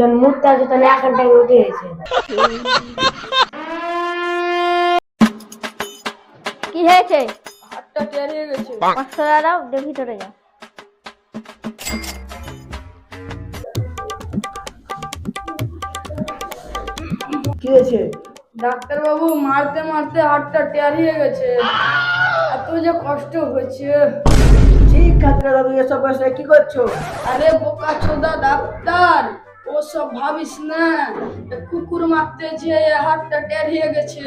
যখন মুহূর্তে আছে তখন এখন টাইম উঠে গেছে। কি হয়েছে? হাতটা টের হয়ে গেছে। 500 টাকা দাও, দে ভিতরে যাও। কি হয়েছে? ডাক্তার বাবু, মারতে মারতে হাতটা টের হয়ে গেছে। এত যে কষ্ট হচ্ছে। ঠিক আছে দাদু, এসব বয়সে কি করছো? আরে বোকা চোদা ডাক্তার, ও সব ভাবিস না। কুকুর মারতে যে হাতটা টের হয়ে গেছে।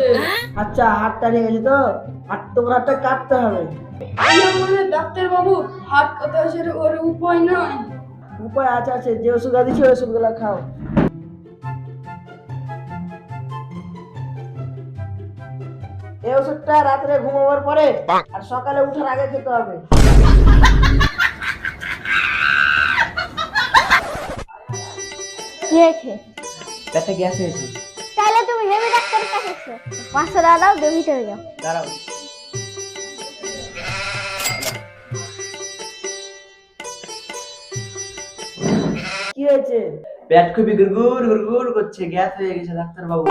আচ্ছা, হাতটা নিয়ে গেছি তো, আর তোমার হাতটা কাটতে হবে। ডাক্তার বাবু, হাত কথা হচ্ছে ওর উপায় নাই। উপায় আছে, আছে। যে ওষুধ দিচ্ছি ওই ওষুধগুলো খাও। এই ওষুধটা রাত্রে ঘুমাবার পরে আর সকালে উঠার আগে খেতে হবে। কি হয়েছে? পেটে গ্যাস হয়েছে। তাহলে তুমি হেভি ডাক্তারের কাছে এসো। 500 টাকা দাও, দে ভিতরে যাও। দাঁড়াও। কি হয়েছে? পেট খুবই গুড়গুড় গুড়গুড় করছে, গ্যাস হয়ে গেছে ডাক্তার বাবু।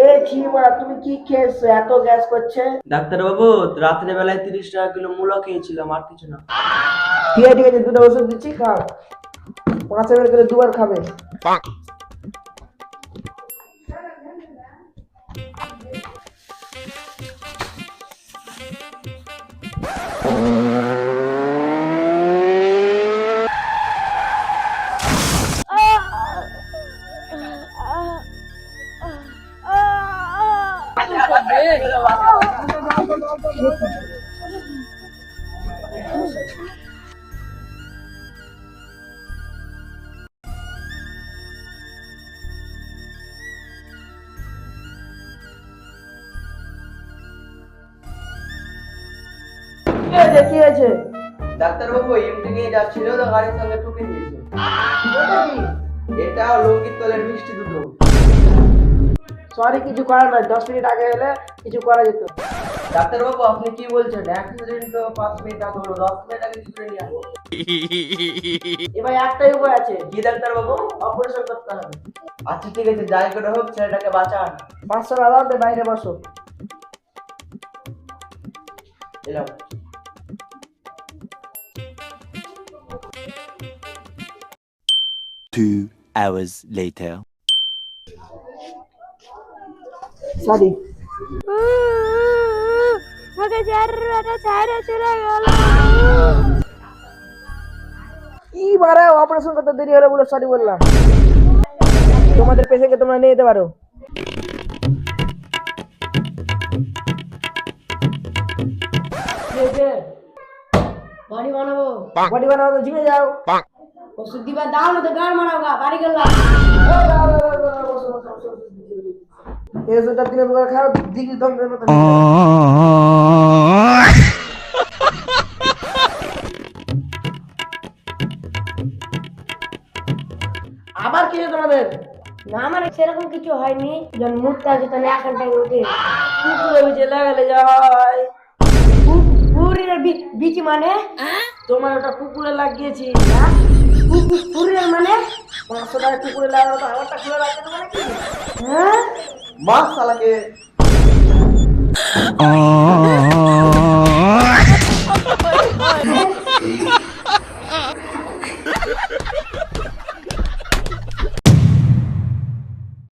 এ ছিমা, তুমি কি খেয়েছো এত গ্যাস করছে? ডাক্তার বাবু, রাত্রে বেলায় 30 টাকা কিলো মূলা খেয়েছিলাম, আর কিছু না। ঠিক আছে, ঠিক আছে, দুটো ওষুধ দিচ্ছি, খাও। 5 এমএল করে দুবার খাবে। কি হয়েছে, কি হয়েছে? ডাক্তার বাবু, এমটি নিয়ে যাচ্ছিল তো গাড়ির সঙ্গে ঠুকে দিয়েছে। এটা কি? এটা লঙ্গির তলের মিষ্টি দুটো। সরি, কিছু করার নয়। 10 মিনিট আগে এলে কিছু করা যেত। ডাক্তার বাবু, আপনি কি বলছেন? অ্যাক্সিডেন্ট তো 5 মিনিট আগে হলো, 10 মিনিট আগে কি করে নিয়ে আসবো? এবার একটাই উপায় আছে। কি ডাক্তার বাবু? অপারেশন করতে হবে। আচ্ছা ঠিক আছে, যাই করে হোক ছেলেটাকে বাঁচান। 500 টাকা দাও, দিয়ে বাইরে বসো। এলাম। Two hours later. সরি। ওকে জারটা ছাইরা চলে গেল। কি বারে অপারেশন করতে দেরি হলো বলে সরি বললাম। তোমাদের পেশেন্টকে তোমরা নিয়ে যেতে পারো। বাড়ি বানাবো। বডি বানাও তো জিমে যাও। ওষুধ দিবা দাও না তো গাড় মারাও গা, বাড়ি গেলাম। এই ওষুধটা দিনে দুবার খাও, দিঘি দম দেবে মতো। আবার কি হয়েছে তোমাদের? না, আমার সেরকম কিছু হয়নি। যখন মুহূর্তে আছে তখন এখন টাইম উঠে গেছে। কুকুরে বিচে লাগালে যায়। পুরীর বিচি মানে? তোমার ওটা কুকুরে লাগিয়েছি। পুরীর মানে? 500 টাকা কুকুরে লাগানো তো আমারটা খুলে রাখতে দেবো নাকি? হ্যাঁ, মাস শালাকে।